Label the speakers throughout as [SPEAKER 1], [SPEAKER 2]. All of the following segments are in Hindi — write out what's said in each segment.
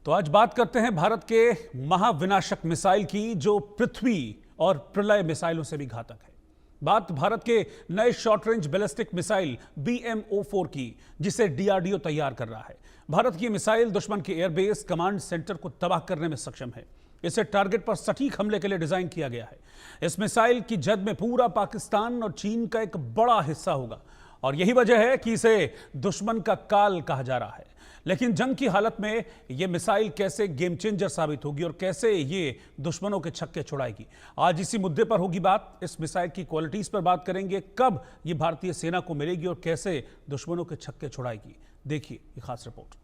[SPEAKER 1] तो आज बात करते हैं भारत के महाविनाशक मिसाइल की जो पृथ्वी और प्रलय मिसाइलों से भी घातक है। बात भारत के नए short range ballistic missile BMO-4 की, जिसे DRDO तैयार कर रहा है। भारत की मिसाइल दुश्मन के एयरबेस कमांड सेंटर को तबाह करने में सक्षम है। इसे टारगेट पर सटीक हमले के लिए डिजाइन किया गया है। इस मिसाइल की जद में पूरा पाकिस्तान और चीन का एक बड़ा हिस्सा होगा और यही वजह है कि इसे दुश्मन का काल कहा जा रहा है। लेकिन जंग की हालत में यह मिसाइल कैसे गेम चेंजर साबित होगी और कैसे ये दुश्मनों के छक्के छुड़ाएगी, आज इसी मुद्दे पर होगी बात। इस मिसाइल की क्वालिटीज पर बात करेंगे, कब ये भारतीय सेना को मिलेगी और कैसे दुश्मनों के छक्के छुड़ाएगी। देखिए ये खास रिपोर्ट।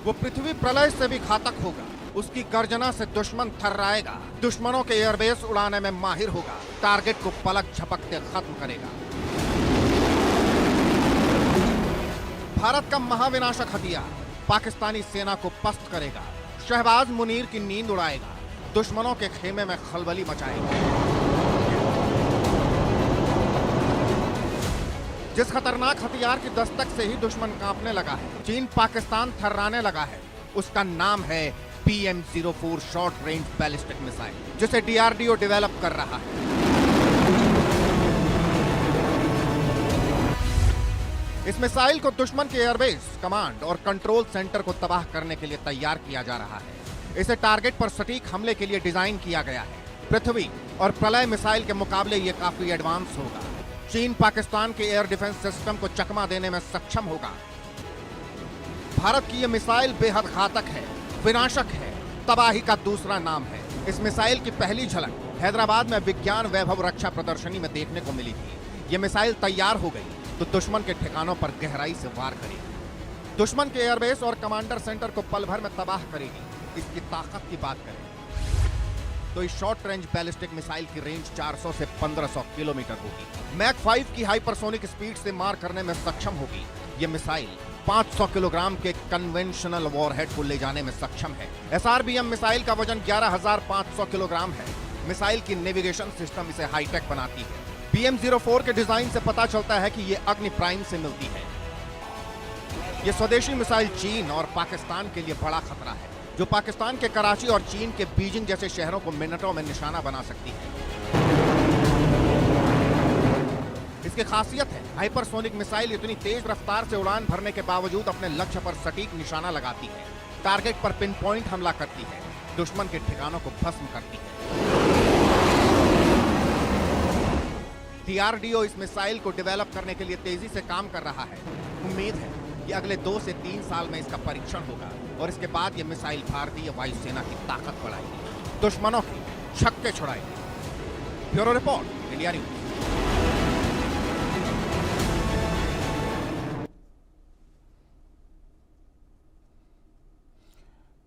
[SPEAKER 2] वो पृथ्वी प्रलय से भी घातक होगा। उसकी गर्जना से दुश्मन थर्राएगा। दुश्मनों के एयरबेस उड़ाने में माहिर होगा। टारगेट को पलक झपकते खत्म करेगा। भारत का महाविनाशक हथियार पाकिस्तानी सेना को पस्त करेगा। शहबाज मुनीर की नींद उड़ाएगा। दुश्मनों के खेमे में खलबली मचाएगा। जिस खतरनाक हथियार की दस्तक से ही दुश्मन कांपने लगा है, चीन पाकिस्तान थर्राने लगा है, उसका नाम है BM-04 short range ballistic missile, जिसे DRDO डेवलप कर रहा है। इस मिसाइल को दुश्मन के एयरबेस, कमांड और कंट्रोल सेंटर को तबाह करने के लिए तैयार किया जा रहा है। इसे टारगेट पर सटीक हमले के लिए डिजाइन किया गया है। पृथ्वी और प्रलय मिसाइल के मुकाबले यह काफी एडवांस होगा। चीन पाकिस्तान के एयर डिफेंस सिस्टम को चकमा देने में सक्षम होगा। भारत की यह मिसाइल बेहद घातक है, विनाशक है, तबाही का दूसरा नाम है। इस मिसाइल की पहली झलक हैदराबाद में विज्ञान वैभव रक्षा प्रदर्शनी में देखने को मिली थी। यह मिसाइल तैयार हो गई तो दुश्मन के ठिकानों पर गहराई से वार करेगी। दुश्मन के एयरबेस और कमांडर सेंटर को पल भर में तबाह करेगी। इसकी ताकत की बात करें तो इस शॉर्ट रेंज बैलिस्टिक मिसाइल की रेंज 400 से 1500 किलोमीटर होगी। मैक 5 की हाइपरसोनिक स्पीड से मार करने में सक्षम होगी। यह मिसाइल 500 किलोग्राम के कन्वेंशनल वॉरहेड को ले जाने में सक्षम है। SRBM मिसाइल का वजन 11,500 किलोग्राम है। मिसाइल की नेविगेशन सिस्टम इसे हाईटेक बनाती है। BM-04 के डिजाइन से पता चलता है कि यह अग्नि प्राइम से मिलती है। यह स्वदेशी मिसाइल चीन और पाकिस्तान के लिए बड़ा खतरा है, जो पाकिस्तान के कराची और चीन के बीजिंग जैसे शहरों को मिनटों में निशाना बना सकती है। इसकी खासियत है, हाइपरसोनिक मिसाइल इतनी तेज रफ्तार से उड़ान भरने के बावजूद अपने लक्ष्य पर सटीक निशाना लगाती है। टारगेट पर पिन पॉइंट हमला करती है, दुश्मन के ठिकानों को भस्म करती है। DRDO इस मिसाइल को डेवलप करने के लिए तेजी से काम कर रहा है। उम्मीद है कि अगले 2 से 3 साल में इसका परीक्षण होगा और इसके बाद यह मिसाइल भारतीय वायुसेना की ताकत बढ़ाएगी, दुश्मनों के छक्के छुड़ाएगी। Bureau report, India news.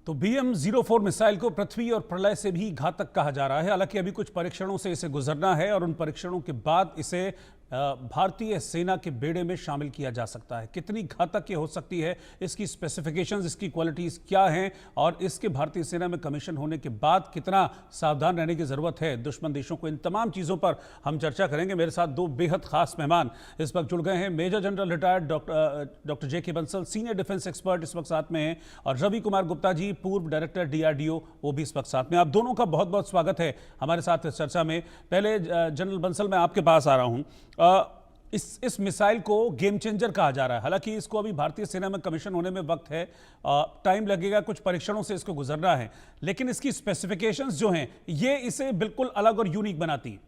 [SPEAKER 1] तो BM-04 मिसाइल को पृथ्वी और प्रलय से भी घातक कहा जा रहा है। हालांकि अभी कुछ परीक्षणों से इसे गुजरना है और उन परीक्षणों के बाद इसे भारतीय सेना के बेड़े में शामिल किया जा सकता है। कितनी घातक ये हो सकती है, इसकी स्पेसिफिकेशंस, इसकी क्वालिटीज क्या हैं और इसके भारतीय सेना में कमीशन होने के बाद कितना सावधान रहने की जरूरत है दुश्मन देशों को, इन तमाम चीज़ों पर हम चर्चा करेंगे। मेरे साथ 2 बेहद खास मेहमान इस वक्त जुड़ गए हैं। Major general retired doctor JK Bansal, senior defence expert, इस वक्त साथ में हैं, और रवि कुमार गुप्ता जी, पूर्व डायरेक्टर DRDO, वो भी इस वक्त साथ में। आप दोनों का बहुत बहुत स्वागत है हमारे साथ इस चर्चा में। पहले जनरल बंसल, मैं आपके पास आ रहा हूं। इस मिसाइल को गेम चेंजर कहा जा रहा है। हालांकि इसको अभी भारतीय सेना में कमीशन होने में वक्त है, टाइम लगेगा, कुछ परीक्षणों से इसको गुजरना है, लेकिन इसकी स्पेसिफिकेशंस जो हैं ये इसे बिल्कुल अलग और यूनिक बनाती है।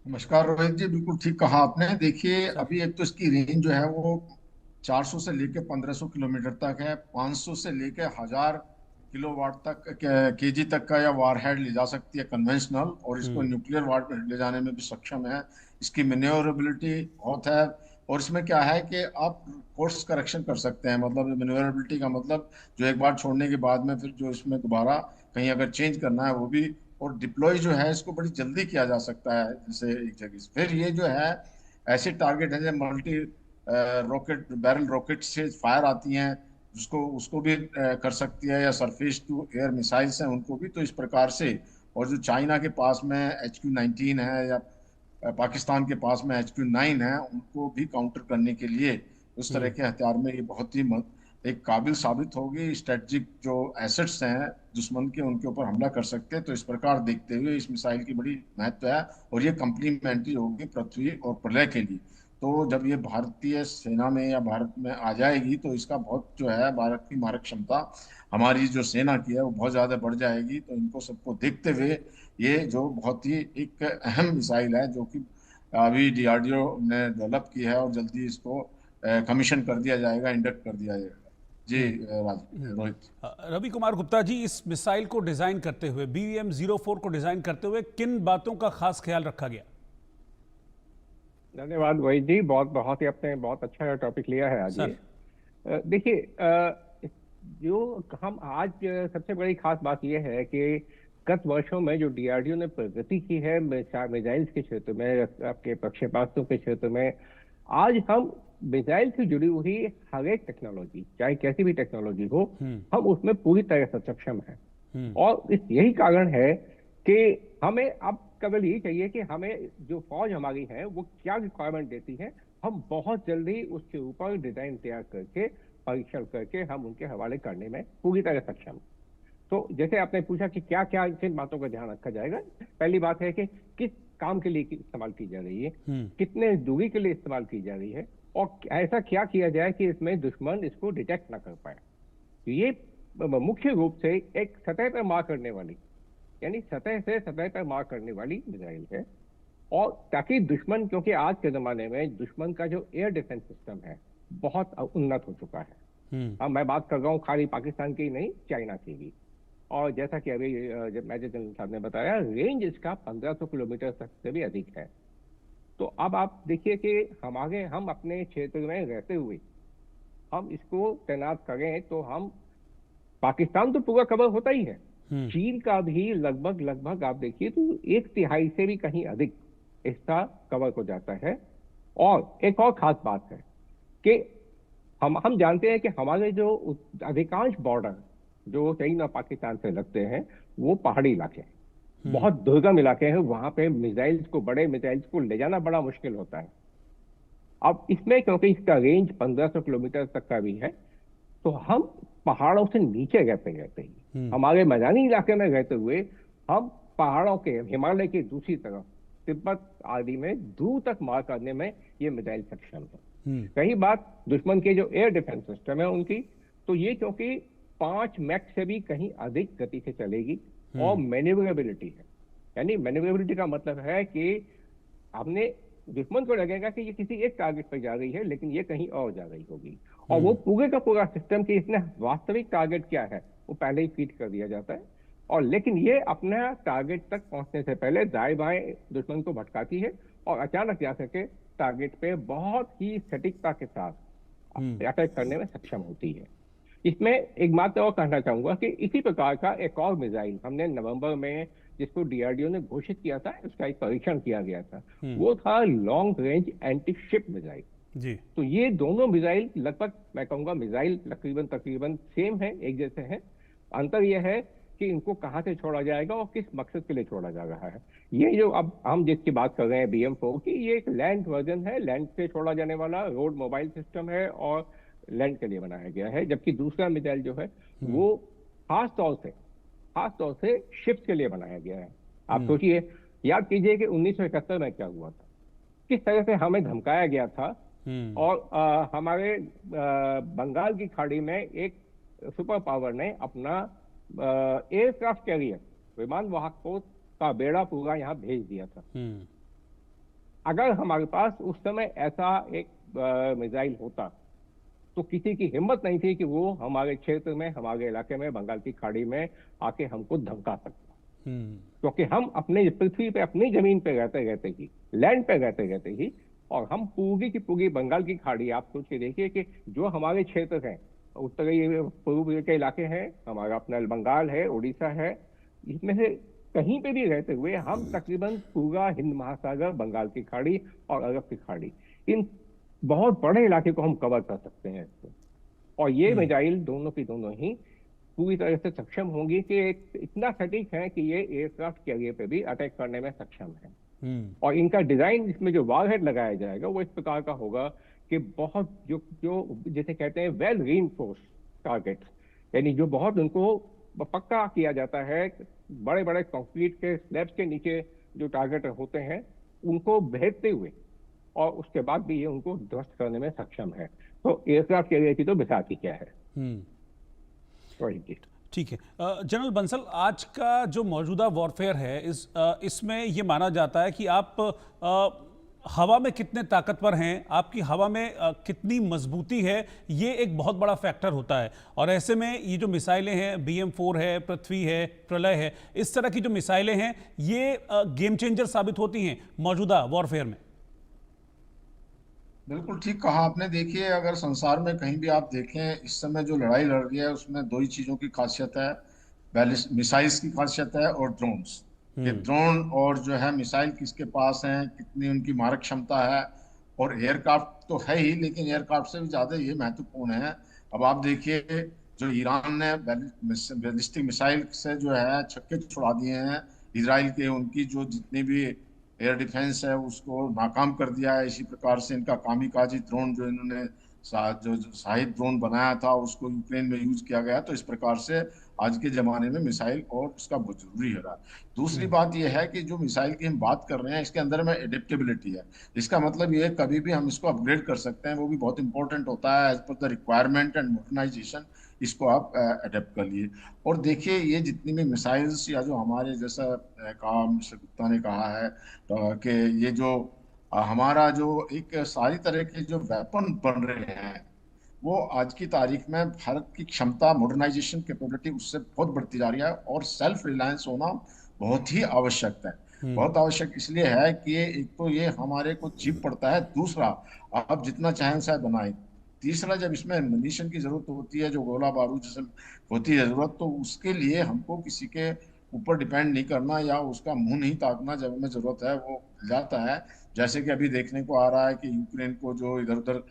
[SPEAKER 3] नमस्कार रोहित जी, बिल्कुल ठीक कहा आपने। देखिए, अभी एक तो इसकी रेंज जो है वो 400 से लेके 1500 किलोमीटर तक है। 500 से लेके 1000 किलोवाट तक केजी तक का या वारहेड ले जा सकती है कन्वेंशनल, और इसको न्यूक्लियर वार पे ले जाने में भी सक्षम है। इसकी मैन्योरेबिलिटी बहुत है, और इसमें क्या है कि आप कोर्स करेक्शन कर सकते हैं। मतलब मैन्योरेबिलिटी का मतलब जो एक बार छोड़ने के बाद में फिर जो इसमें दोबारा कहीं अगर चेंज करना है वो भी, और डिप्लॉय जो है इसको बड़ी जल्दी किया जा सकता है जैसे एक जगह से। फिर ये जो है ऐसे टारगेट है, मल्टी रॉकेट बैरल रॉकेट से फायर आती हैं उसको उसको भी कर सकती है, या सरफेस टू एयर मिसाइल्स हैं उनको भी। तो इस प्रकार से, और जो चाइना के पास में HQ-19 है, या पाकिस्तान के पास में HQ-9 है, उनको भी काउंटर करने के लिए उस तरह के हथियार में ये बहुत ही एक काबिल साबित होगी। स्ट्रेटजिक जो एसेट्स हैं दुश्मन के, उनके ऊपर हमला कर सकते हैं। तो इस प्रकार देखते हुए इस मिसाइल की बड़ी महत्व है, और ये कंप्लीमेंट्री होगी पृथ्वी और प्रलय के लिए। तो जब ये भारतीय सेना में या भारत में आ जाएगी, तो इसका बहुत जो है, भारत की मारक क्षमता हमारी जो सेना की है वो बहुत ज्यादा बढ़ जाएगी। तो इनको सबको देखते हुए ये जो बहुत ही एक अहम मिसाइल है, जो कि अभी DRDO ने डेवलप की है, और जल्दी इसको कमीशन कर दिया जाएगा, इंडक्ट कर दिया जाएगा। जी रोहित।
[SPEAKER 1] रवि कुमार गुप्ता जी, इस मिसाइल को डिजाइन करते हुए, BM-04 को डिजाइन करते हुए किन बातों का खास ख्याल रखा गया?
[SPEAKER 4] धन्यवाद वहीद जी, बहुत बहुत ही आपने बहुत अच्छा टॉपिक लिया है आज ये। देखिए, जो हम आज सबसे बड़ी खास बात यह है कि गत वर्षों में जो DRDO ने प्रगति की है मिसाइल्स के क्षेत्र में, आपके प्रक्षेपास्त्रों के क्षेत्र में, आज हम मिसाइल से जुड़ी हुई हर एक टेक्नोलॉजी, चाहे कैसी भी टेक्नोलॉजी हो, हम उसमें पूरी तरह से सक्षम है। और यही कारण है कि हमें अब केवल यही चाहिए कि हमें जो फौज हमारी है वो क्या रिक्वायरमेंट देती है, हम बहुत जल्दी उसके ऊपर डिजाइन तैयार करके, परीक्षण करके हम उनके हवाले करने में पूरी तरह सक्षम। तो जैसे आपने पूछा कि क्या क्या किन बातों का ध्यान रखा जाएगा, पहली बात है कि किस काम के लिए इस्तेमाल की जा रही है, कितने दूरी के लिए इस्तेमाल की जा रही है, और ऐसा क्या किया जाए कि इसमें दुश्मन इसको डिटेक्ट ना कर पाए। ये मुख्य रूप से एक सतह पर मार करने वाली, यानी सतह से सतह पर मार करने वाली मिसाइल है। और ताकि दुश्मन, क्योंकि आज के जमाने में दुश्मन का जो एयर डिफेंस सिस्टम है बहुत उन्नत हो चुका है। अब मैं बात कर रहा हूँ खाली पाकिस्तान की ही नहीं, चाइना की भी। और जैसा कि अभी मेजर जनरल साहब ने बताया, रेंज इसका 1500 किलोमीटर तक से भी अधिक है। तो अब आप देखिए कि हम अपने क्षेत्र में रहते हुए हम इसको तैनात करें तो हम, पाकिस्तान तो पूरा कवर होता ही है, चीन का भी लगभग आप देखिए तो 1/3 से भी कहीं अधिक हिस्सा कवर हो जाता है। और एक और खास बात है कि हम जानते हैं कि हमारे जो अधिकांश बॉर्डर जो चीन और पाकिस्तान से लगते हैं वो पहाड़ी इलाके हैं, बहुत दुर्गम इलाके हैं, वहां पे बड़े मिसाइल्स को ले जाना बड़ा मुश्किल होता है। अब इसमें क्योंकि इसका रेंज 1500 किलोमीटर तक का भी है, तो हम पहाड़ों से नीचे रहते ही, हमारे मैदानी इलाके में रहते हुए, हम पहाड़ों के, हिमालय की दूसरी तरफ तिब्बत आदि में दूर तक मार करने में ये मिसाइल सक्षम है। रही बात दुश्मन के जो एयर डिफेंस सिस्टम है उनकी, तो ये क्योंकि 5 मैक से भी कहीं अधिक गति से चलेगी, और मैन्यूवरेबिलिटी है, यानी मैन्यूवरेबिलिटी का मतलब है कि हमने दुश्मन को लगेगा कि ये किसी एक टारगेट पर जा रही है, लेकिन ये कहीं और जा रही होगी, और वो पूरे का पूरा सिस्टम कि इसने वास्तविक टारगेट क्या है वो पहले ही फीड कर दिया जाता है। और लेकिन ये अपना टारगेट तक पहुंचने से पहले दाएं बाएं दुश्मन को भटकाती है, और अचानक जा सके टारगेट पे बहुत ही सटीकता के साथ अटैक करने में सक्षम होती है। इसमें एक बात और कहना चाहूंगा कि इसी प्रकार का एक और मिसाइल हमने नवंबर में, जिसको DRDO ने घोषित किया था, उसका एक परीक्षण किया गया था, वो था long range anti ship missile जी। तो ये दोनों मिसाइल लगभग, मैं कहूंगा मिसाइल तकरीबन सेम है, एक जैसे हैं। अंतर यह है कि इनको कहां से छोड़ा जाएगा और किस मकसद के लिए छोड़ा जा रहा है। ये जो अब हम जिसकी बात कर रहे हैं BM-4 की, ये एक लैंड वर्जन है, लैंड से छोड़ा जाने वाला रोड मोबाइल सिस्टम है और लैंड के लिए बनाया गया है। जबकि दूसरा मिसाइल जो है वो खास तौर से शिप्स के लिए बनाया गया है। आप सोचिए, याद कीजिए कि 1971 में क्या हुआ था, किस तरह से हमें धमकाया गया था, और हमारे बंगाल की खाड़ी में एक सुपर पावर ने अपना एयरक्राफ्ट कैरियर, विमान वाहकों का बेड़ा पूरा यहाँ भेज दिया था। अगर हमारे पास उस समय ऐसा एक मिसाइल होता तो किसी की हिम्मत नहीं थी कि वो हमारे क्षेत्र में, हमारे इलाके में, बंगाल की खाड़ी में आके हमको धमका सकता, क्योंकि हम अपने पृथ्वी पे, अपनी जमीन पे रहते ही, लैंड पे रहते ही, और हम पूरी की पूरी बंगाल की खाड़ी, आप सोच के देखिए कि जो हमारे क्षेत्र हैं, उत्तरी पूर्व के इलाके हैं, हमारा अपना बंगाल है, उड़ीसा है, इसमें से कहीं पे भी रहते हुए हम तकरीबन पूरा हिंद महासागर, बंगाल की खाड़ी और अरब की खाड़ी, इन बहुत बड़े इलाके को हम कवर कर सकते हैं। और ये मिसाइल दोनों की दोनों ही पूरी तरह से सक्षम होंगी कि इतना सटीक है कि ये एयरक्राफ्ट कैरियर पे भी अटैक करने में सक्षम है। और इनका डिजाइन, इसमें जो वॉरहेड लगाया जाएगा वो इस प्रकार का होगा कि बहुत जो जो जिसे कहते हैं वेल रीइंफोर्स टारगेट, यानी जो बहुत उनको पक्का किया जाता है, बड़े बड़े कंक्रीट के स्लैब्स के नीचे जो टारगेट होते हैं उनको भेदते हुए, और उसके बाद भी ये उनको ध्वस्त करने में सक्षम है। तो एयरक्राफ्ट कैरियर की तो मिसाल ही क्या है।
[SPEAKER 1] ठीक है जनरल बंसल, आज का जो मौजूदा वॉरफेयर है इसमें ये माना जाता है कि आप हवा में कितने ताकतवर हैं, आपकी हवा में कितनी मजबूती है, ये एक बहुत बड़ा फैक्टर होता है। और ऐसे में ये जो मिसाइलें हैं, BM4 है, पृथ्वी है, प्रलय है, इस तरह की जो मिसाइलें हैं ये गेम चेंजर साबित होती हैं मौजूदा वॉरफेयर में।
[SPEAKER 3] बिल्कुल ठीक कहा आपने। देखिए, अगर संसार में कहीं भी आप देखें इस समय जो लड़ाई लड़ रही है उसमें दो ही चीजों की खासियत है, मिसाइल्स की खासियत है और ड्रोन्स। ये ड्रोन और जो है मिसाइल किसके पास हैं, कितनी उनकी मारक क्षमता है, और एयरक्राफ्ट तो है ही, लेकिन एयरक्राफ्ट से भी ज्यादा ये महत्वपूर्ण है। अब आप देखिए, जो ईरान ने बैलिस्टिक मिसाइल से जो है छक्के छुड़ा दिए हैं इजराइल के, उनकी जो जितनी भी एयर डिफेंस है उसको नाकाम कर दिया है। इसी प्रकार से इनका कामिकाजी ड्रोन जो इन्होंने जो शाहिद ड्रोन बनाया था उसको यूक्रेन में यूज किया गया। तो इस प्रकार से आज के जमाने में मिसाइल और उसका बहुत जरूरी हो रहा है। दूसरी बात यह है कि जो मिसाइल की हम बात कर रहे हैं इसके अंदर में एडेप्टेबिलिटी है। इसका मतलब ये है कभी भी हम इसको अपग्रेड कर सकते हैं, वो भी बहुत इंपॉर्टेंट होता है। As per the requirement and modernisation इसको आप अडेप्ट कर लिए। और देखिए, ये जितनी भी मिसाइल्स या जो हमारे जैसा कहा मिस्टर गुप्ता ने कहा है कि ये जो हमारा जो एक सारी तरह के जो वेपन बन रहे हैं वो आज की तारीख में भारत की क्षमता, मॉडर्नाइजेशन कैपेबिलिटी उससे बहुत बढ़ती जा रही है, और सेल्फ रिलायंस होना बहुत ही आवश्यक है। बहुत आवश्यक इसलिए है कि एक तो ये हमारे को चीप पड़ता है, दूसरा आप जितना चाहें शायद बनाए, तीसरा जब इसमें एमिनिशन की जरूरत होती है, जो गोला बारूद जैसे होती है जरूरत, तो उसके लिए हमको किसी के ऊपर डिपेंड नहीं करना या उसका मुंह नहीं ताकना। जब हमें जरूरत है वो जाता है। जैसे कि अभी देखने को आ रहा है कि यूक्रेन को जो इधर उधर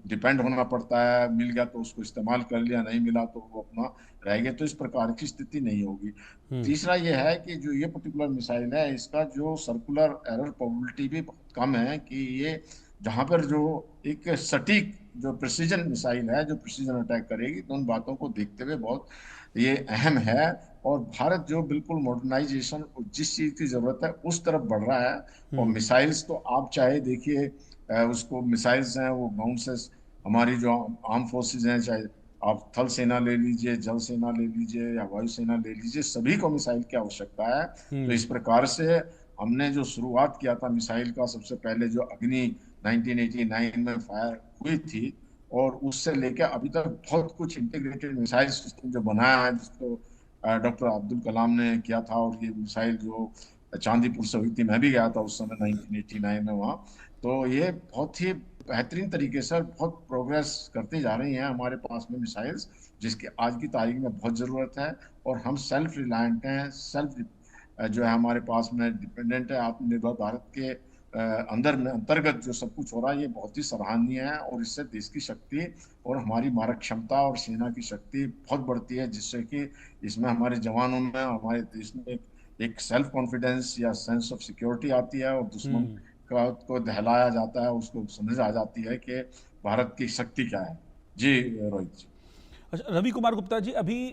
[SPEAKER 3] डिपेंड होना पड़ता है, मिल गया तो उसको इस्तेमाल कर लिया, नहीं मिला तो वो अपना रह गया। तो इस प्रकार की स्थिति नहीं होगी। तीसरा ये है कि जो ये पर्टिकुलर मिसाइल है इसका जो सर्कुलर एरर प्रोबेबिलिटी भी बहुत कम है, कि ये जहां पर जो एक सटीक जो प्रिसीजन मिसाइल है जो प्रिसीजन अटैक करेगी, तो उन बातों को देखते हुए बहुत ये अहम है। और भारत जो बिल्कुल मॉडर्नाइजेशन जिस चीज की जरूरत है उस तरफ बढ़ रहा है। और मिसाइल्स तो आप चाहे देखिए उसको मिसाइल्स हैं वो बाउंसेस, हमारी जो आर्म फोर्सेज हैं, चाहे आप थल सेना ले लीजिए, जल सेना ले लीजिए या वायु सेना ले लीजिए, सभी को मिसाइल की आवश्यकता है। तो इस प्रकार से हमने जो शुरुआत किया था मिसाइल का, सबसे पहले जो अग्नि 1989 में फायर हुई थी, और उससे लेकर अभी तक बहुत कुछ इंटीग्रेटेड मिसाइल सिस्टम जो बनाया है, जिसको डॉक्टर अब्दुल कलाम ने किया था। और ये मिसाइल जो चांदीपुर से हुई थी, मैं भी गया था उस समय 1989 में वहाँ। तो ये बहुत ही बेहतरीन तरीके से बहुत प्रोग्रेस करती जा रही हैं हमारे पास में मिसाइल्स, जिसकी आज की तारीख में बहुत ज़रूरत है। और हम सेल्फ रिलायंट हैं, सेल्फ जो है हमारे पास में डिपेंडेंट है। आत्मनिर्भर भारत के अंदर में अंतर्गत जो सब कुछ हो रहा है ये बहुत ही सराहनीय है, और इससे देश की शक्ति और हमारी मारक क्षमता और सेना की शक्ति बहुत बढ़ती है, जिससे कि इसमें हमारे जवानों में, हमारे देश में एक सेल्फ कॉन्फिडेंस या सेंस ऑफ सिक्योरिटी आती है, और दुश्मन को दहलाया जाता है, उसको समझ आ जाती है कि भारत की शक्ति क्या है। जी रोहित जी।
[SPEAKER 1] अच्छा रवि कुमार गुप्ता जी, अभी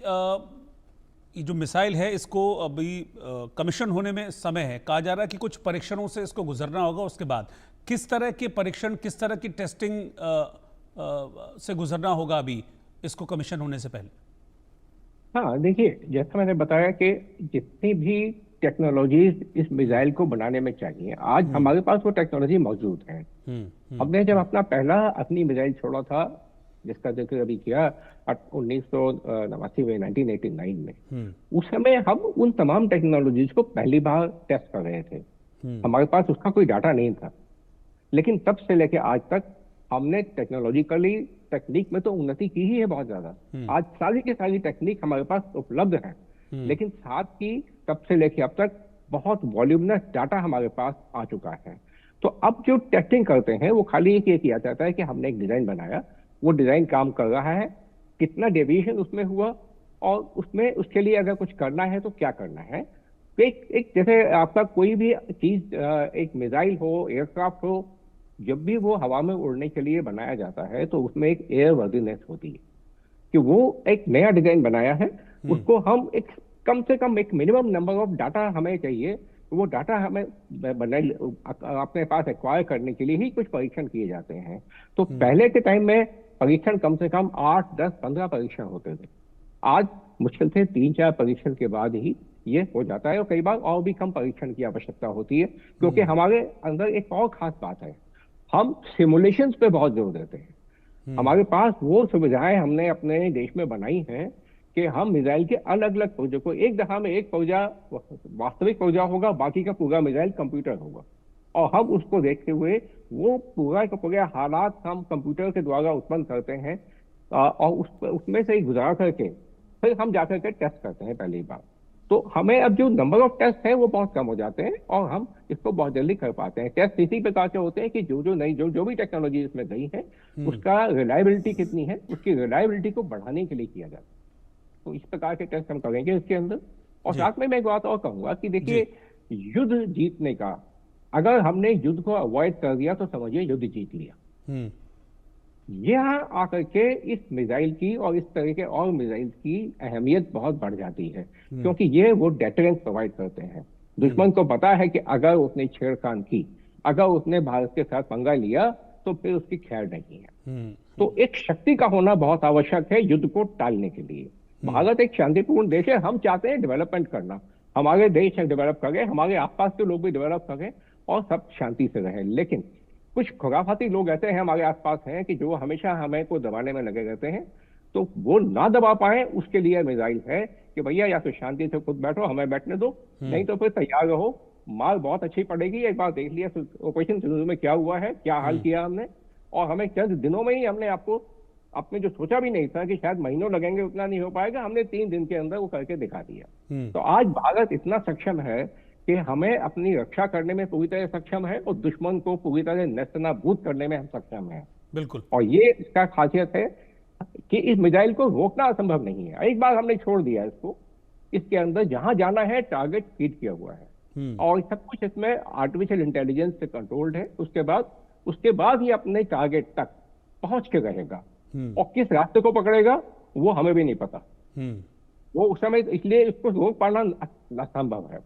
[SPEAKER 1] ये जो मिसाइल है इसको अभी कमीशन होने में समय है, कहा जा रहा है कि कुछ परीक्षणों से इसको गुजरना होगा। उसके बाद किस तरह के परीक्षण, किस तरह की टेस्टिंग से गुजरना होगा अभी इसको कमीशन होने से पहले?
[SPEAKER 4] हाँ देखिए, जैसा मैंने बताया कि जितनी भी टेक्नोलॉजीज इस मिसाइल को बनाने में चाहिए, आज हमारे पास वो टेक्नोलॉजी मौजूद है। हमने जब अपना पहला अपनी मिसाइल छोड़ा था, जिसका जिक्र अभी किया 1989 में, 1989 में, उस समय हम उन तमाम टेक्नोलॉजीज को पहली बार टेस्ट कर रहे थे। हमारे पास उसका कोई डाटा नहीं था, लेकिन तब से लेके आज तक हमने टेक्नोलॉजिकली, तकनीक में तो उन्नति की ही है बहुत ज्यादा। आज सारी की सारी टेक्निक हमारे पास उपलब्ध है, लेकिन साथ ही तब से लेके अब तक बहुत वॉल्यूमिनस डाटा हमारे पास आ चुका है। तो अब जो टेस्टिंग करते हैं वो खाली ये किया जाता है कि हमने एक डिजाइन बनाया, वो डिजाइन काम कर रहा है, कितना डेविएशन उसमें हुआ, और उसमें उसके लिए अगर कुछ करना है तो क्या करना है। तो एक जैसे आपका कोई भी चीज, एक मिसाइल हो, एयरक्राफ्ट हो, जब भी वो हवा में उड़ने के लिए बनाया जाता है तो उसमें एक एयर वर्दीनेस होती है कि वो एक नया डिजाइन बनाया है, उसको हम एक कम से कम एक मिनिमम नंबर ऑफ डाटा हमें चाहिए, तो वो डाटा हमें अपने पास एक्वायर करने के लिए ही कुछ परीक्षण किए जाते हैं। तो पहले के टाइम में परीक्षण कम से कम 8, 10, 15 परीक्षण होते थे। आज मुश्किल से 3-4 परीक्षण के बाद ही ये हो जाता है, और कई बार और भी कम परीक्षण की आवश्यकता होती है, क्योंकि हमारे अंदर एक और खास बात है, हम सिमुलेशंस पे बहुत जोर देते हैं। हमारे पास वो सुविधाएं हमने अपने देश में बनाई हैं कि हम मिसाइल के अलग अलग पुर्जों को, एक दफा में एक पुर्जा वास्तविक पुर्जा होगा, बाकी का पूरा मिसाइल कंप्यूटर होगा, और हम उसको देखते हुए वो पूरा का पूरा हालात हम कंप्यूटर के द्वारा उत्पन्न करते हैं, और उसमें से गुजार करके फिर हम जाकर के टेस्ट करते हैं पहली बार। तो हमें अब जो नंबर ऑफ टेस्ट है वो बहुत कम हो जाते हैं, और हम इसको बहुत जल्दी कर पाते हैं। टेस्ट इसी प्रकार के होते हैं कि जो नई जो भी टेक्नोलॉजी इसमें गई है उसका रिलायबिलिटी कितनी है, उसकी रिलायबिलिटी को बढ़ाने के लिए किया जाता है। तो इस प्रकार के टेस्ट हम करेंगे इसके अंदर। और साथ में मैं एक बात और कहूंगा कि देखिए, युद्ध जीतने का, अगर हमने युद्ध को अवॉइड कर दिया तो समझिए युद्ध जीत लिया। यहाँ आकर के इस मिसाइल की और इस तरह के और मिसाइल की अहमियत बहुत बढ़ जाती है, क्योंकि ये वो डेटरेंस प्रोवाइड करते हैं। दुश्मन को पता है कि अगर उसने छेड़खानी की, अगर उसने भारत के साथ पंगा लिया, तो फिर उसकी खैर नहीं है। तो एक शक्ति का होना बहुत आवश्यक है युद्ध को टालने के लिए। भारत एक शांतिपूर्ण देश है, हम चाहते हैं डेवलपमेंट करना, हमारे देश डेवलप करें, हमारे आसपास के लोग भी डेवलप करें और सब शांति से रहें। लेकिन कुछ खुराफाती लोग ऐसे हैं हमारे आसपास हैं कि जो हमेशा हमें को दबाने में लगे रहते हैं, तो वो ना दबा पाए उसके लिए मिसाइल है कि भैया या तो शांति से खुद बैठो, हमें बैठने दो, नहीं तो फिर तैयार रहो, मार बहुत अच्छी पड़ेगी। एक बार देख लिया ऑपरेशन सिंदूर में क्या हुआ है, क्या हाल किया हमने, और हमें चंद दिनों में ही हमने आपने जो सोचा भी नहीं था कि शायद महीनों लगेंगे, उतना नहीं हो पाएगा, हमने 3 दिन के अंदर वो करके दिखा दिया। तो आज भारत इतना सक्षम है कि हमें अपनी रक्षा करने में पूरी तरह सक्षम है, और दुश्मन को पूरी तरह नेस्तनाबूद करने में हम सक्षम हैं।
[SPEAKER 1] बिल्कुल।
[SPEAKER 4] और ये इसका खासियत है कि इस मिसाइल को रोकना असंभव नहीं है। एक बार हमने छोड़ दिया इसको, इसके अंदर जहां जाना है टारगेट फीड किया हुआ है, और सब कुछ इसमें आर्टिफिशियल इंटेलिजेंस से कंट्रोल्ड है। उसके बाद ही अपने टारगेट तक पहुंच के रहेगा, और किस रास्ते को पकड़ेगा वो हमें भी नहीं पता। वो उस समय, इसलिए इसको रोक पाना असंभव है।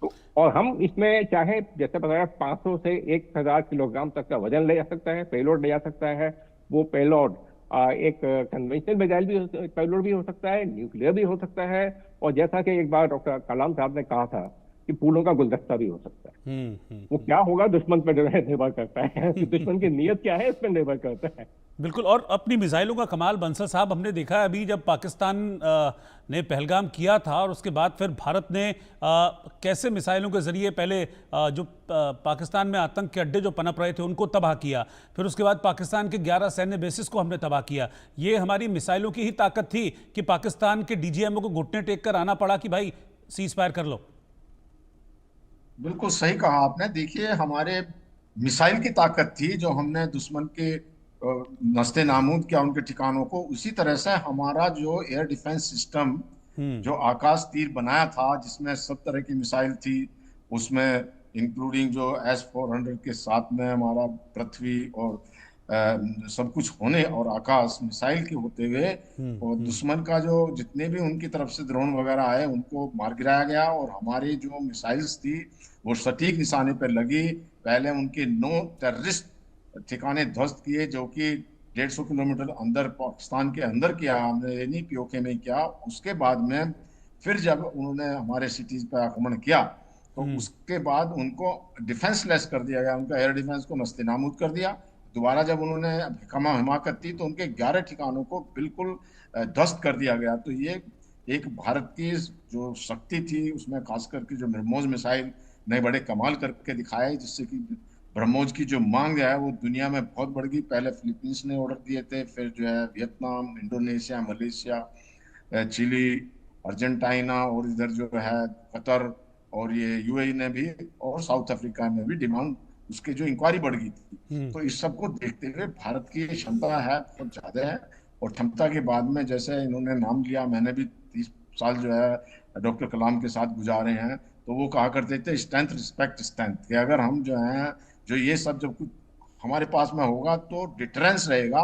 [SPEAKER 4] तो और हम इसमें चाहे जैसे बताया 500 से 1000 किलोग्राम तक का वजन ले जा सकता है, पेलोड ले जा सकता है। वो पेलोड एक कन्वेंशनल मिसाइल पेलोड भी हो सकता है, न्यूक्लियर भी हो सकता है, और जैसा कि एक बार डॉक्टर कलाम साहब ने कहा था कि फूलों का गुलदस्ता भी हो सकता है। वो क्या होगा दुश्मन पर जो है निर्भर करता है कि दुश्मन की नीयत क्या है, इस पर निर्भर करता है।
[SPEAKER 1] बिल्कुल। और अपनी मिसाइलों का कमाल बंसल साहब हमने देखा है, अभी जब पाकिस्तान ने पहलगाम किया था और उसके बाद फिर भारत ने कैसे मिसाइलों के जरिए पहले जो पाकिस्तान में आतंक के अड्डे जो पनप रहे थे उनको तबाह किया, फिर उसके बाद पाकिस्तान के 11 सैन्य बेसिस को हमने तबाह किया। ये हमारी मिसाइलों की ही ताकत थी कि पाकिस्तान के डीजीएमओ को घुटने टेक कर आना पड़ा कि भाई सीज फायर कर लो।
[SPEAKER 3] बिल्कुल सही कहा आपने। देखिए, हमारे मिसाइल की ताकत थी जो हमने दुश्मन के नस्ते नाबूद किया उनके ठिकानों को। उसी तरह से हमारा जो एयर डिफेंस सिस्टम, जो आकाश तीर बनाया था, जिसमें सब तरह की मिसाइल थी, उसमें इंक्लूडिंग जो S-400 के साथ में हमारा पृथ्वी और सब कुछ होने और आकाश मिसाइल के होते हुए, और दुश्मन का जो जितने भी उनकी तरफ से ड्रोन वगैरह आए उनको मार गिराया गया, और हमारी जो मिसाइल्स थी वो सटीक निशाने पर लगी। पहले उनके 9 टेररिस्ट ठिकाने ध्वस्त किए, जो कि 150 किलोमीटर अंदर पाकिस्तान के अंदर किया हमने, नहीं पीओके में किया। उसके बाद में फिर जब उन्होंने हमारे सिटीज पर आक्रमण किया तो उसके बाद उनको डिफेंसलेस कर दिया गया, उनका एयर डिफेंस को नस्तेनाबूद कर दिया। दोबारा जब उन्होंने हिमाकत की तो उनके 11 ठिकानों को बिल्कुल ध्वस्त कर दिया गया। तो ये एक भारत की जो शक्ति थी, उसमें खास करके जो ब्रह्मोस मिसाइल ने बड़े कमाल करके दिखाया, जिससे कि ब्रह्मोस की जो मांग है वो दुनिया में बहुत बढ़ गई। पहले फिलीपींस ने ऑर्डर दिए थे, फिर जो है Vietnam, Indonesia, Malaysia, Chile, Argentina, और इधर जो है कतर, और ये यूएई ने भी, और साउथ अफ्रीका में भी डिमांड, उसके जो इंक्वायरी बढ़ गई थी। तो इस सब को देखते हुए भारत की क्षमता है बहुत ज्यादा है, और क्षमता के बाद में जैसे इन्होंने नाम लिया, मैंने भी 30 साल जो है डॉक्टर कलाम के साथ गुजारे हैं, तो वो कहा करते थे स्ट्रेंथ रिस्पेक्ट स्ट्रेंथ, कि अगर हम जो है जो ये सब जब कुछ हमारे पास में होगा तो डिटरेंस रहेगा,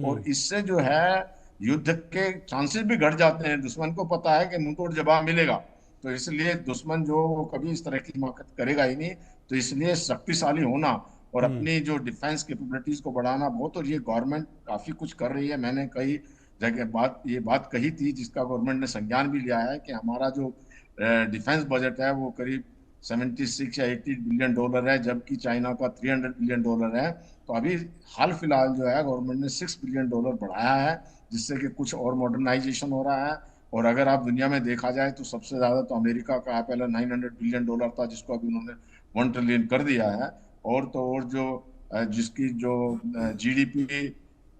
[SPEAKER 3] और इससे जो है युद्ध के चांसेस भी घट जाते हैं। दुश्मन को पता है कि मुंह तोड़ जवाब मिलेगा, तो इसलिए दुश्मन जो वो कभी इस तरह की हिमाकत करेगा ही नहीं। तो इसलिए शक्तिशाली होना और अपनी जो डिफेंस कैपेबिलिटीज को बढ़ाना बहुत, और ये गवर्नमेंट काफी कुछ कर रही है। मैंने कई जगह ये बात कही थी, जिसका गवर्नमेंट ने संज्ञान भी लिया है, कि हमारा जो डिफेंस बजट है वो करीब 76 या 80 बिलियन डॉलर है, जबकि चाइना का 300 बिलियन डॉलर है। तो अभी हाल फिलहाल जो है गवर्नमेंट ने 6 बिलियन डॉलर बढ़ाया है, जिससे कि कुछ और मॉडर्नाइजेशन हो रहा है। और अगर आप दुनिया में देखा जाए तो सबसे ज्यादा तो अमेरिका का है, पहले 900 बिलियन डॉलर था, जिसको अभी उन्होंने 1 ट्रिलियन कर दिया है। और तो और जो जिसकी जो जीडीपी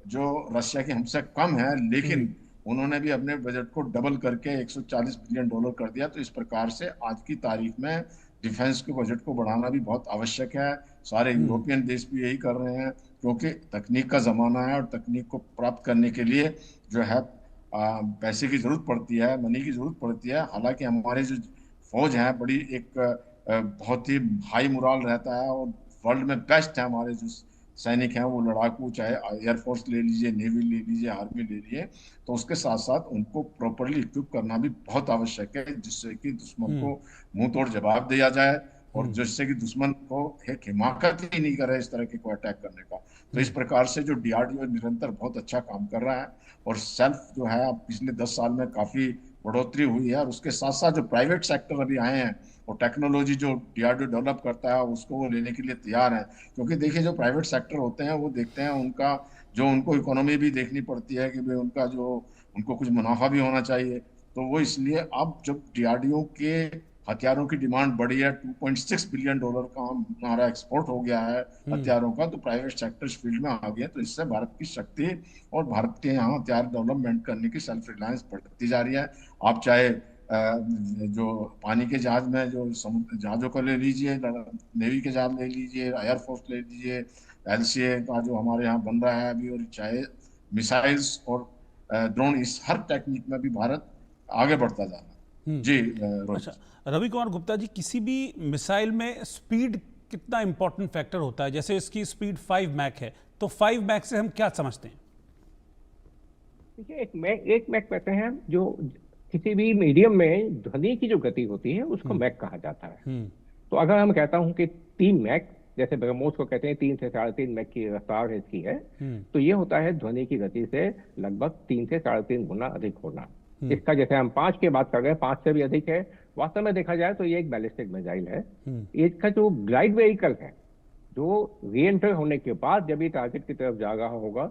[SPEAKER 3] जो रशिया की हमसे कम है, लेकिन उन्होंने भी अपने बजट को डबल करके 140 बिलियन डॉलर कर दिया। तो इस प्रकार से आज की तारीख में डिफेंस के बजट को बढ़ाना भी बहुत आवश्यक है। सारे यूरोपियन देश भी यही कर रहे हैं, क्योंकि तकनीक का जमाना है, और तकनीक को प्राप्त करने के लिए जो है पैसे की जरूरत पड़ती है, मनी की जरूरत पड़ती है। हालांकि हमारे जो फौज है बड़ी एक बहुत ही हाई मुराल रहता है, और वर्ल्ड में बेस्ट है हमारे जो सैनिक हैं, वो लड़ाकू, चाहे एयरफोर्स ले लीजिए, नेवी ले लीजिए, आर्मी ले लीजिए। तो उसके साथ साथ उनको प्रॉपरली इक्विप करना भी बहुत आवश्यक है, जिससे कि दुश्मन को मुंह तोड़ जवाब दिया जाए, और जिससे कि दुश्मन को एक हिमाकत ही नहीं करे इस तरह के को अटैक करने का। तो इस प्रकार से जो डीआरडीओ निरंतर बहुत अच्छा काम कर रहा है, और सेल्फ जो है अब पिछले 10 साल में काफी बढ़ोतरी हुई है। और उसके साथ साथ जो प्राइवेट सेक्टर अभी आए हैं, और टेक्नोलॉजी जो डीआरडीओ डेवलप करता है उसको वो लेने के लिए तैयार है। क्योंकि देखिए जो प्राइवेट सेक्टर होते हैं वो देखते हैं उनका जो उनको इकोनॉमी भी देखनी पड़ती है, कि भाई उनका जो उनको कुछ मुनाफा भी होना चाहिए। तो वो इसलिए अब जब डीआरडीओ के हथियारों की डिमांड बढ़ी है, 2.6 बिलियन डॉलर का हमारा एक्सपोर्ट हो गया है हथियारों का, तो प्राइवेट सेक्टर फील्ड में आ गए। तो इससे भारत की शक्ति और भारत के यहाँ हथियार डेवलपमेंट करने की सेल्फ रिलायंस बढ़ती जा रही है। आप चाहे जो पानी के जहाज में जो समुद्र जहाजों को ले लीजिए, नेवी के जहाज ले लीजिए, एयरफोर्स ले लीजिए, एलसीए का जो हमारे यहाँ बन रहा है अभी, और चाहे मिसाइल्स और ड्रोन, इस हर टेक्निक में भी भारत आगे बढ़ता जा रहा है। जी रोहित।
[SPEAKER 1] अच्छा, रवि कुमार गुप्ता जी, किसी भी मिसाइल में स्पीड कितना इंपॉर्टेंट फैक्टर होता है? जैसे इसकी स्पीड 5 मैक है, तो 5 मैक से हम क्या समझते हैं?
[SPEAKER 4] देखिए, एक मैक कहते हैं जो किसी भी मीडियम में ध्वनि की जो गति होती है उसको मैक कहा जाता है। तो अगर हम कहता हूं कि 3 मैक, जैसे ब्रह्मोस को कहते हैं 3 से 3.5 मैक की रफ्तार है इसकी है, तो ये होता है ध्वनि की गति से लगभग 3 से 3.5 गुना अधिक होना। इसका जैसे हम 5 की बात कर रहे हैं, 5 से भी अधिक है। वास्तव में देखा जाए तो ये एक बैलिस्टिक मिसाइल है। इसका जो ग्लाइड व्हीकल है, जो री एंटर होने के बाद जब ये टारगेट की तरफ जा रहा होगा,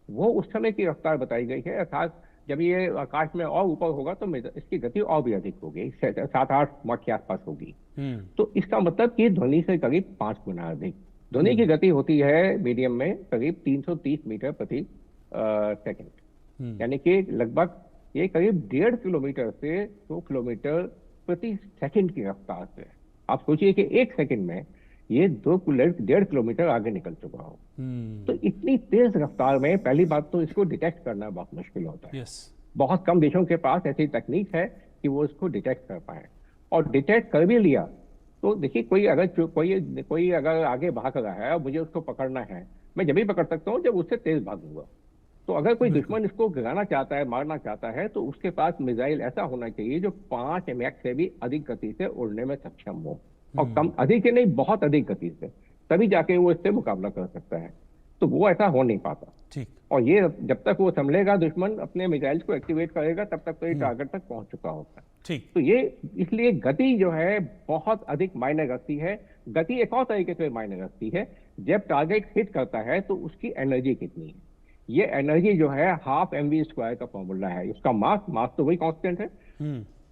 [SPEAKER 4] वो उस समय की रफ्तार बताई गई है। अर्थात जब ये आकाश में और ऊपर होगा तो इसकी गति और भी अधिक होगी, 7-8 माह के आसपास होगी। तो इसका मतलब कि ध्वनि से करीब 5 गुना अधिक। ध्वनि की गति होती है मीडियम में करीब 330 मीटर प्रति सेकंड, यानी कि लगभग ये करीब 1.5 किलोमीटर से 2 किलोमीटर प्रति सेकंड की रफ्तार से। आप सोचिए कि 1 सेकंड में ये 1.5 किलोमीटर आगे निकल चुका हो। तो इतनी तेज रफ्तार में पहली बात तो इसको डिटेक्ट करना बहुत मुश्किल होता है। बहुत कम देशों के पास ऐसी तकनीक है कि वो इसको डिटेक्ट कर पाए, और डिटेक्ट कर भी लिया तो देखिए कोई अगर आगे भाग रहा है और मुझे उसको पकड़ना है, मैं जब भी पकड़ सकता हूँ जब उससे तेज भागूंगा। तो अगर कोई दुश्मन इसको गिराना चाहता है, मारना चाहता है, तो उसके पास मिसाइल ऐसा होना चाहिए जो 5 मैक से भी अधिक गति से उड़ने में सक्षम हो, और कम अधिक नहीं, बहुत अधिक गति से, तभी जाके वो इससे मुकाबला कर सकता है। तो वो ऐसा हो नहीं पाता।
[SPEAKER 1] ठीक।
[SPEAKER 4] और ये जब तक वो संभलेगा, दुश्मन अपने मिसाइल्स को एक्टिवेट करेगा, तब तक तो ये टारगेट तक पहुंच चुका होता है।
[SPEAKER 1] ठीक।
[SPEAKER 4] तो ये इसलिए गति जो है बहुत अधिक मायने रखती है। गति एक और तरीके से मायने रखती है, जब टारगेट हिट करता है तो उसकी एनर्जी कितनी है। ये एनर्जी जो है ½ mv² का फॉर्मूला है। उसका मास तो वही कांस्टेंट है,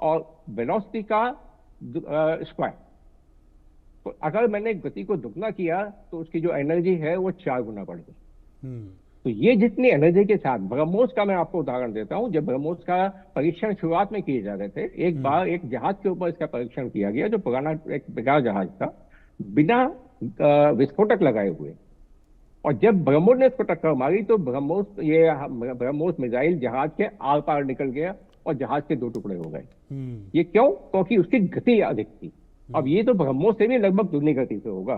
[SPEAKER 4] और वेलोसिटी का स्क्वायर। तो अगर मैंने गति को दुगना किया तो उसकी जो एनर्जी है वो 4 गुना बढ़ गई। तो ये जितनी एनर्जी के साथ, ब्रह्मोस का मैं आपको उदाहरण देता हूं। जब ब्रह्मोस का परीक्षण शुरुआत में किए जा रहे थे, एक बार एक जहाज के ऊपर इसका परीक्षण किया गया, जो पुराना एक बेकार जहाज था, बिना विस्फोटक लगाए हुए। और जब ब्रह्मोस ने इसको टक्कर मारी तो ब्रह्मोस मिसाइल जहाज के आर पार निकल गया और जहाज के 2 टुकड़े हो गए। ये क्यों? क्योंकि उसकी गति अधिक थी। अब ये तो ब्रह्मोस से भी लगभग दुगनी गति से होगा।